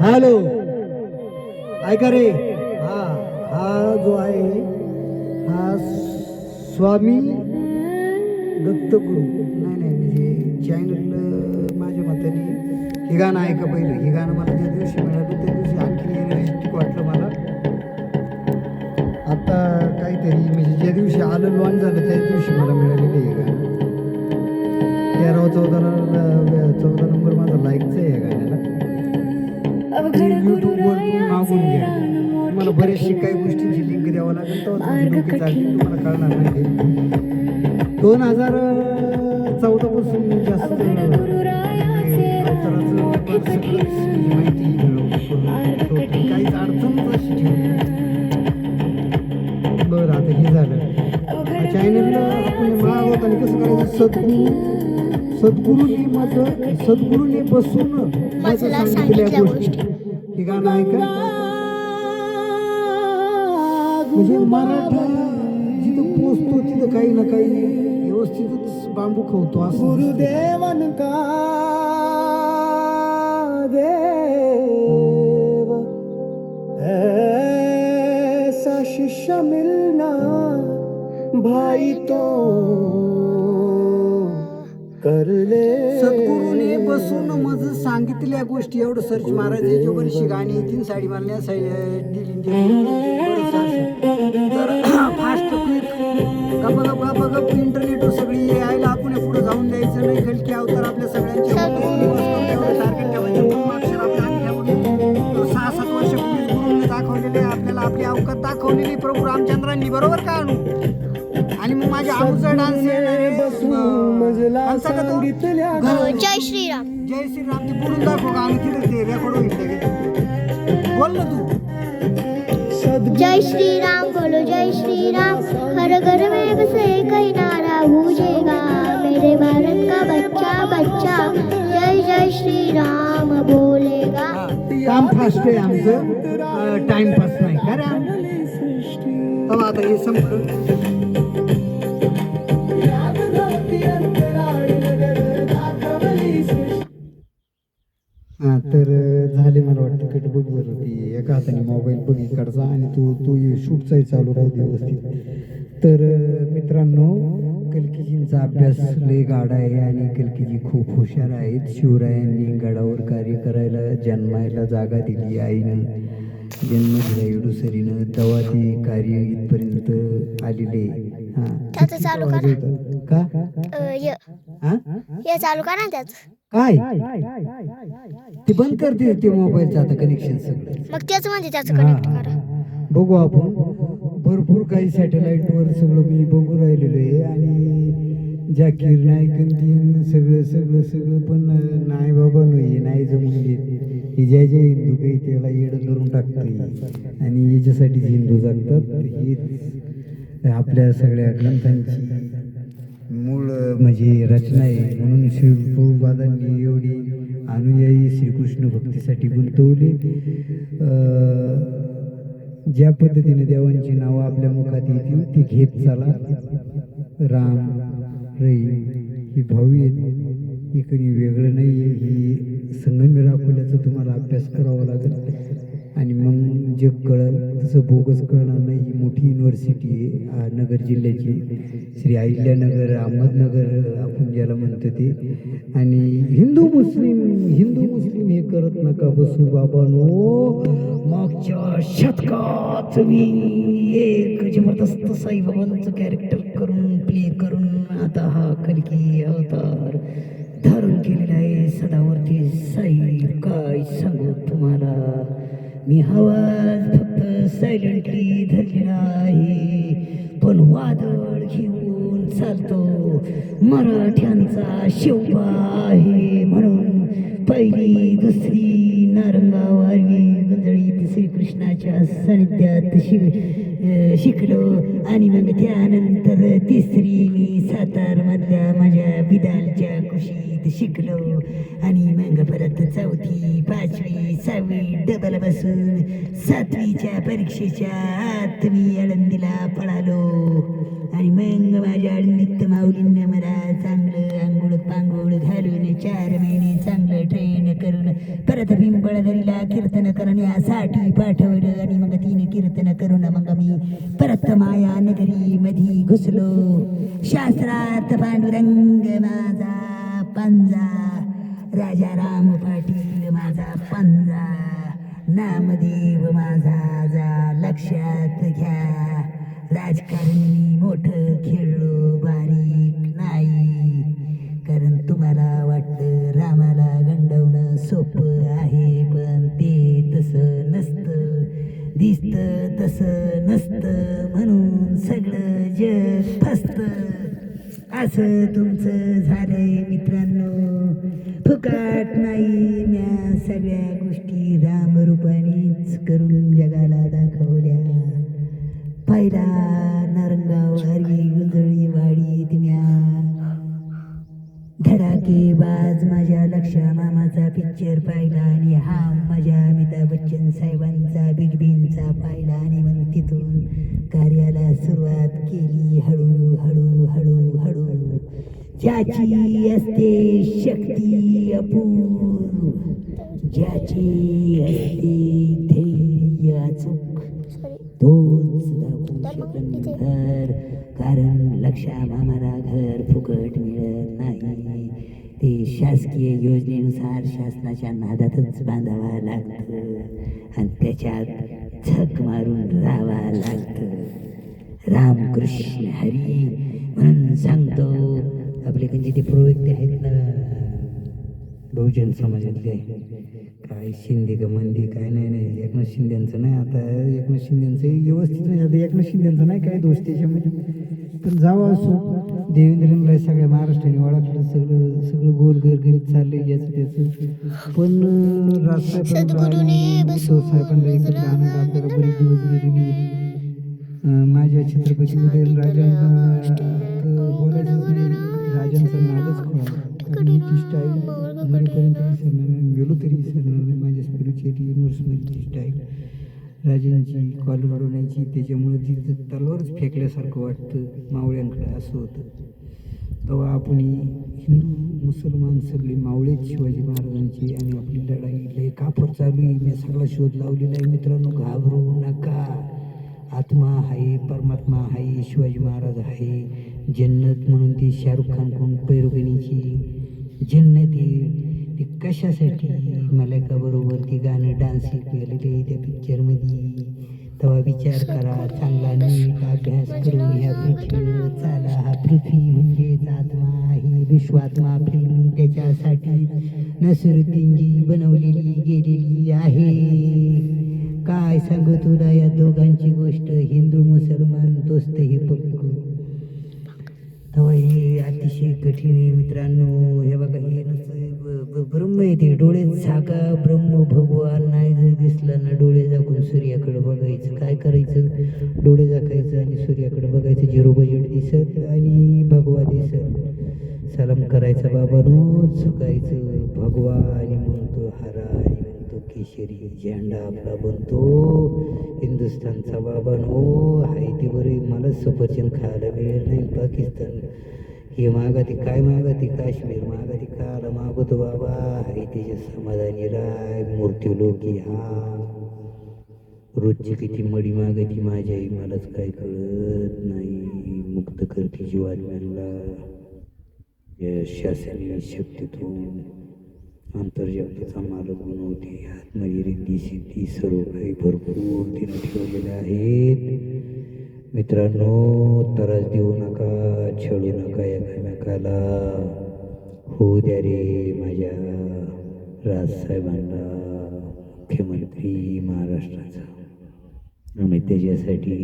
Hello, ऐका रे. हा हा जो आहे हा स्वामी दत्तगुरु नाही नाही म्हणजे चॅनल माझ्या मताने हे गाणं ऐका पहिलं. हे गाणं मला ज्या दिवशी मिळालं त्या दिवशी आणखी एनर्जेटिक वाटलं मला. आता काहीतरी म्हणजे ज्या दिवशी आलं लॉन्च झालं त्याच दिवशी मला मिळालेलं हे गाणं. 13-14 नंबर माझा लाईकचा आहे या गाण्याला. यूट्यूबवर तुम्ही मागून घ्या. तुम्हाला बरेचशे काही गोष्टींची लिंक द्यावं लागेल तर लोक चालतील, तुम्हाला कळणार नाही. 2014 पासून जास्त अवताराचं सगळंच माहिती मिळवतो. काहीच अडचणच अशी ठेवली. बरं आता हे झालं. चॅनलला आपण मागवताना कसं करायचं? सद्गुरूंनी बसून माझं सांगितलेल्या गोष्टी. हे गाणं ऐका. म्हणजे मराठा जिथं पोचतो तिथं काही ना काही व्यवस्थितच बांबू खवतो असं. गुरुदेवन का देव ऐसा शिष्य मिलना भाई तो करले. सद्गुरूने बसून मज सांगितलेल्या गोष्टी एवढं सर्च मारायचं. याच्यावर बरीचशी गाणी येतील. साडी मारण्या तर फास्ट गप इंटरनेटवर सगळी यायला आपण पुढे जाऊन द्यायचं नाही. खलकी अवतार आपल्या सगळ्यांच्या टार्गेट ठेवायचं. अक्षर आपल्या अंगठ्यामध्ये 6-7 वर्ष गुरुने दाखवलेले आपल्याला आपली अवकात दाखवलेली प्रभू रामचंद्रांनी. बरोबर का आणू? आणि मग माझ्या आऊचा डान्स जय श्रीराम. जय श्रीराम ते बोलून दाखव का? आणि तिथे ते रेकॉर्ड होईल. बोल ना तू. जय श्रीराम बोलो जय श्रीराम. हर घर में बसे कई नारा गूंजेगा मेरे भारत का बच्चा बच्चा जय जय श्रीराम बोलेगा. काम फास्ट आहे आमचं, टाइमपास नाही का रे. तेव्हा आता हे संपलं. हां तर झाले मला वाटतं कट बघ बरं. ती एका हाताने मोबाईल बघ इकडचा आणि तू शूटचाही चालू राहू दे व्यवस्थित. तर मित्रांनो, कल्कीजींचा अभ्यास लय गाढा आहे आणि कल्कीजी खूप हुशार आहेत. शिवरायांनी गडावर कार्य करायला जन्मायला जागा दिली आईनं. जन्म दिला येडूसरीनं. तेव्हा ते कार्य इथपर्यंत आलेले. त्याचं चालू करा का? हे चालू करा त्याचं. काय ते बंद करते ते मोबाईलचं आता कनेक्शन सगळं. मग त्याच म्हणजे त्याचं कनेक्ट करा. बघू आपण. भरपूर काही सॅटेलाईटवर सगळं मी बघू राहिलेलो आहे. आणि जाकीर नाईक सगळं पण नाही बाबा नाही जमून घेत. हे ज्या हिंदू काही त्याला येडं करून टाकते आणि याच्यासाठी हिंदू जगतात. हे आपल्या सगळ्या ग्रंथांची मूळ म्हणजे रचना आहे. म्हणून श्रीप्रभुपादांनी एवढी अनुयायी श्रीकृष्ण भक्तीसाठी गुंतवली. ज्या पद्धतीने देवांची नावं आपल्या मुखात येतील ती घेत चाला. राम रहीम ही भावी आहेत. इकडे वेगळं नाही आहे. ही संगमनेर अकोल्याचा तुम्हाला अभ्यास करावा लागेल आणि मग जग कळल. तसं बोगस कळणार नाही. ही मोठी युनिव्हर्सिटी आहे नगर जिल्ह्याची. श्री अहिल्यानगर अहमदनगर आपण ज्याला म्हणतो ते. आणि हिंदू मुस्लिम हे करत नका बसू बाबांनो. मागच्या शतकात मी एक जबरदस्त साईबाबांचं कॅरेक्टर करून प्ले करून आता हा कल्की अवतार धारण केलेला आहे. सदावरती साई काय सांगू तुम्हाला. मी आवाज फक्त सायलेंटली धरलेला आहे पण वादळ घेऊन चालतो. मराठ्यांचा शिवबा आहे म्हणून पहिली दुसरी नारंगावारी गुंजळी तिसरी कृष्णाच्या सानिध्यात शिकलो. आणि मग त्यानंतर तिसरी मी सातारमधल्या माझ्या बिदालच्या कुशीत शिकलो. आणि मग परत चौथी 5वी 6वी डबल बसून 7वीच्या परीक्षेच्या आत मी आळंदीला पळालो. आणि मग माझ्या नित्य माऊलींना मला चांगलं आंघोळ पांघोळ घालून 4 महिने चांगलं ट्रेन करून परत पिंपळदरीला कीर्तन करण्यासाठी पाठवलं आणि मग 3 कीर्तन करून मग मी परत माया नगरी मधी घुसलो. शास्त्रात पांडुरंग माझा पंजा, राजा राम पाटील माझा पंजा, नामदेव माझा जा लक्षात घ्या. राजकारणी मोठं खेळलो बारीक नाही, कारण तुम्हाला वाटतं रामाला गंडवणं सोपं आहे, पण ते तसं नसतं, दिसतं तसं नसतं, म्हणून सगळं जग फसतं. असं तुमचं झालंय मित्रांनो. फुकाट नाही, म्या सगळ्या गोष्टी रामरूपानेच करून जगाला दाखवल्या. पहिला नरंगाव हरवी गुंजळी वाडी तुम्या धडाकेबाज माझ्या लक्षा मामाचा पिक्चर पाहिला आणि हा माझ्या अमिताभ बच्चन साहेबांचा बिग बींचा पाहिला आणि मग तिथून कार्याला सुरुवात केली. हळू हळू हळू हळू ज्याची असते शक्ती अपूर्व, ज्याची असते धैर्य अचूक, तोच दाखवू शकणार. कारण लक्षा मामाला घर फुकट मिळत नाही, ते शासकीय योजनेनुसार शासनाच्या नादातच बांधावा लागतं आणि त्याच्यात झक मारून राहावा लागतं. रामकृष्ण हरी म्हणून सांगतो. आपल्याकडे ते प्रवृत्ती आहेत ना बहुजन समाजातले, काय शिंदे का मंदी काय नाही, एकनाथ शिंदेचं नाही. आता एकनाथ शिंदेचं व्यवस्थित नाही, आता एकनाथ शिंदेचं नाही काय दोष त्याच्यामध्ये, पण जावं असो. देवेंद्रला सगळ्या महाराष्ट्राने ओळखलं, सगळं गोल गरगरीत चाललंय याचं त्याचं. पण राजसाहेबांना एकत्र आनंद आपल्याला बरेच दिवस गेलेली. माझ्या छत्रपती उदयनराजांना बोलायचंच नाही, राजांचा नादच खोळा. कारण ती स्टाईल मरेपर्यंत विसरणार नाही, गेलो तरी विसरणार नाही. माझ्या स्पिरिच्युअलिटी युनिव्हर्समध्ये ती स्टाईल राजांची कॉलर उडवण्याची, त्याच्यामुळे ती तलवारच फेकल्यासारखं वाटतं मावळ्यांकडे, असं होतं. तेव्हा आपण हिंदू मुसलमान सगळे मावळेच शिवाजी महाराजांची, आणि आपली लढाई लय काफर चालू आहे. मी सगळा शोध लावलेला आहे मित्रांनो, घाबरू नका. आत्मा आहे, परमात्मा आहे, शिवाजी महाराज आहे. जन्नत म्हणून ती शाहरुख खान कोण पैरोगणीची जन्नत आहे, ती कशासाठी मलायका बरोबर ती गाणं डान्स केलेलं आहे त्या पिक्चरमध्ये. तेव्हा विचार करा चांगला, नीट अभ्यास करून ह्या पृथ्वीवर चाला. हा पृथ्वी म्हणजेच आत्मा आहे. विश्वात्मा फिल्म त्याच्यासाठी नसिरुद्दीनजी बनवलेली गेलेली आहे. काय सांगू तुला या दोघांची गोष्ट, हिंदू मुसलमान दोस्त हे पक्क. तेव्हा हे अतिशय कठीण आहे मित्रांनो. हे बघा, हे नुसतं ब्रह्म आहे, ते डोळे झाका. ब्रह्म भगवान नाही जर दिसला ना, डोळे झाकून सूर्याकडे बघायचं. काय करायचं, डोळे झाकायचं आणि सूर्याकडे बघायचं. 0 बजेट दिसत आणि भगवा दिसत. सलाम करायचा बाबांनो, झुकायचं भगवा आणि म्हणतो हरा, आणि म्हणतो केशरी झेंडा आपला बनतो हिंदुस्थानचा. बाबांनो हाय ती बरी, मला सफरचंद खायला मिळेल नाही. पाकिस्तान हे मागाती, काय मागाती, काश्मीर मागाती, काला मागवतो बाबा, हाय त्याच्या समाधानी राय. मूर्ती लोकी हा रोजची किती मडी मागती माझ्या आई, मलाच काय कळत नाही. मुक्त करते जीवात्म्यांना या शासनीय शक्तीतून. आंतरजागतिकचा मालक बनवते. आत्मगिरी रिद्धी सिद्धी सर्व काही भरपूर तिने ठेवलेले आहेत. मित्रांनो, त्रास देऊ नका, छळू नका एकमेकाला. होऊ द्या रे माझ्या राजसाहेबांना मुख्यमंत्री महाराष्ट्राचा. आम्ही त्याच्यासाठी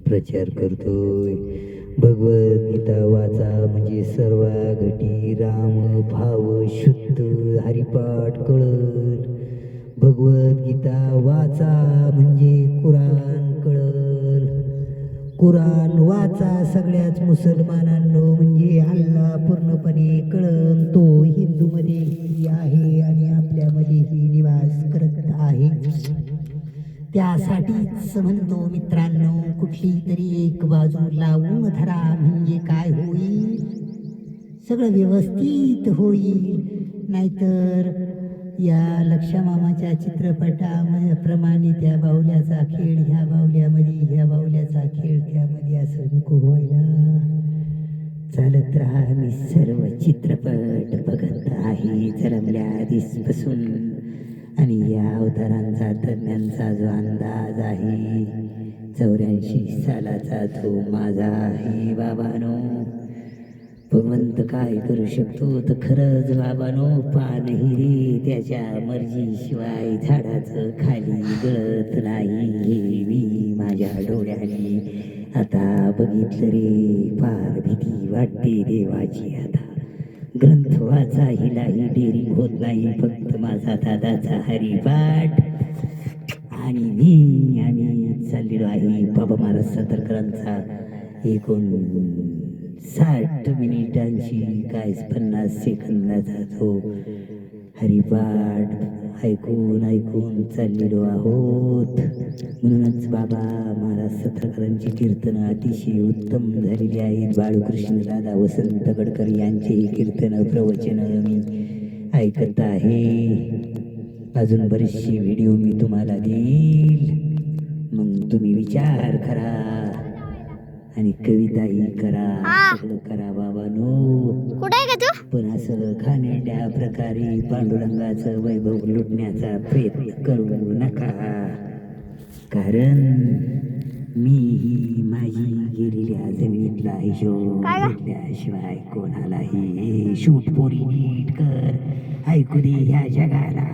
प्रचार करतोय. भगवद्गीता वाचा म्हणजे सर्व घटी राम भाव शुद्ध हरिपाठ कळल. भगवद्गीता वाचा म्हणजे कुराण कळल. कुराण वाचा सगळ्याच मुसलमानांनो म्हणजे अल्लाह पूर्णपणे कळल. तो हिंदूमध्येही आहे आणि आपल्यामध्येही निवास करत आहे. त्यासाठीच म्हणतो मित्रांनो, कुठली तरी एक बाजू लावून धरा म्हणजे काय होईल, सगळं व्यवस्थित होईल. नाहीतर या लक्षा मामाच्या चित्रपटाप्रमाणे त्या बाहुल्याचा खेळ ह्या बाहुल्यामध्ये, ह्या बाहुल्याचा खेळ त्यामध्ये असं नको व्हायला. चालत राहा, मी सर्व चित्रपट बघत आहे जन्मल्या दिसपासून. आणि या अवतारांचा तज्ञांचा जो अंदाज आहे 84 सालाचा तो माझा आहे बाबानो. भगवंत काय करू शकतो तर खरंच बाबानो पानही रे त्याच्या मर्जीशिवाय झाडाचं खाली गळत नाही. हे मी माझ्या डोळ्याने आता बघितलं रे. फार भीती वाटते देवाची. आता ग्रंथ वाचाहीलाही डेअरिंग होत नाही. फक्त माझा दादाचा हरिपाठ आणि आम्ही चाललेलो आहे बाबा महाराज सतरकरांचा 59 मिनिटांची काय 50 सेकंदाचा तो हरिपाठ ऐकून चाललेलो आहोत. म्हणूनच बाबा महाराज सतरकरांची कीर्तनं अतिशय उत्तम झालेली आहेत. बाळकृष्ण दादा वसंत गडकर यांचेही कीर्तन प्रवचन मी ऐकत आहे. अजून बरेचसे व्हिडिओ मी तुम्हाला देईल. मग तुम्ही विचार करा आणि कविताही करा, सगळं करा बाबानो. कुठे आहे का तू? पण असं घाणेरड्या प्रकारे पांडुरंगाचं वैभव लुटण्याचा प्रयत्न करू नका. कारण मी ही माझी गेलेल्या जमिनीतला हिशोब घेतल्याशिवाय कोणालाही शूट पोरी नीट कर ऐकू दे ह्या जगाला.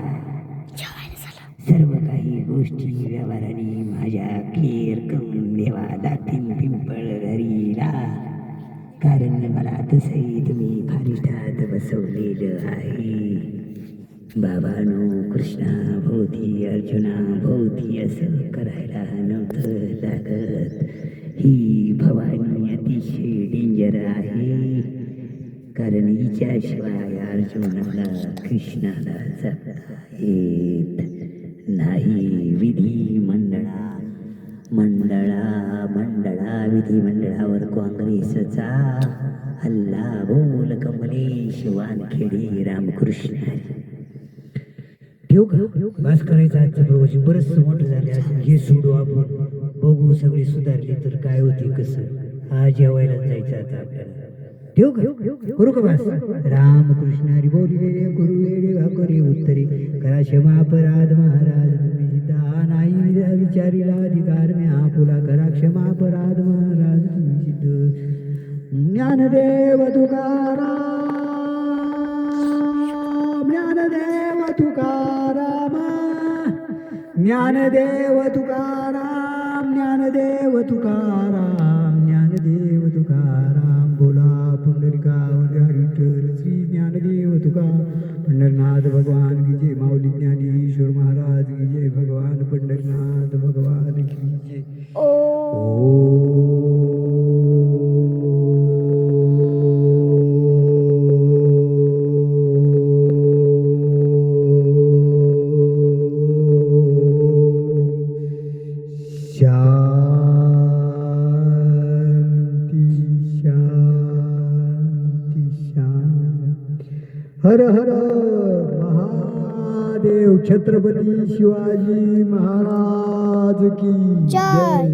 सर्व काही गोष्टी व्यवहाराने माझ्या क्लिअर करून देवा लागतील पिंपळ घरीला. कारण मला तसंही तुम्ही फारिष्ठात बसवलेलं आहे बाबानो. कृष्णा भोवती अर्जुना भोवती असं करायला नव्हतं लागत. ही भवानी अतिशय डेंजर आहे. कारण हिच्याशिवाय अर्जुनाला कृष्णाला जगता येत नाही. विधिमंडळावर काँग्रेसचा हल्ला बोल कमलेश वानखेडे रामकृष्ण. ठेवू का? बस करायचं आजचं प्रवचन. बरंच मोठं झाले असेल. हे सोडू आपण. बघू सगळी सुधारली तर काय होते कसं. आज जेवायला जायचं आता आपल्याला. ठेवू का? करू का बस? रामकृष्ण हरी बोलिले गुरु वेळे करे उत्तरे करा क्षमा अपराध महाराज तुम्ही जिद्दा नाही विचारीला अधिकार मी आपुला करा क्षमा अपराध महाराज तुम्ही जिद्द. ज्ञानदेव तुकाराम, ज्ञानदेव तुकाराम, ज्ञानदेव तुकाराम, ज्ञानदेव तुकाराम, ज्ञानदेव तुकाराम. बोला पुंडलिकावर विठ्ठल श्री ज्ञानदेव तुका. पंढरनाथ भगवान की जय. माऊली ज्ञानेश्वर महाराज की जय. भगवान पंढरनाथ भगवान की जय. हर हर महादेव. छत्रपती शिवाजी महाराज की जय.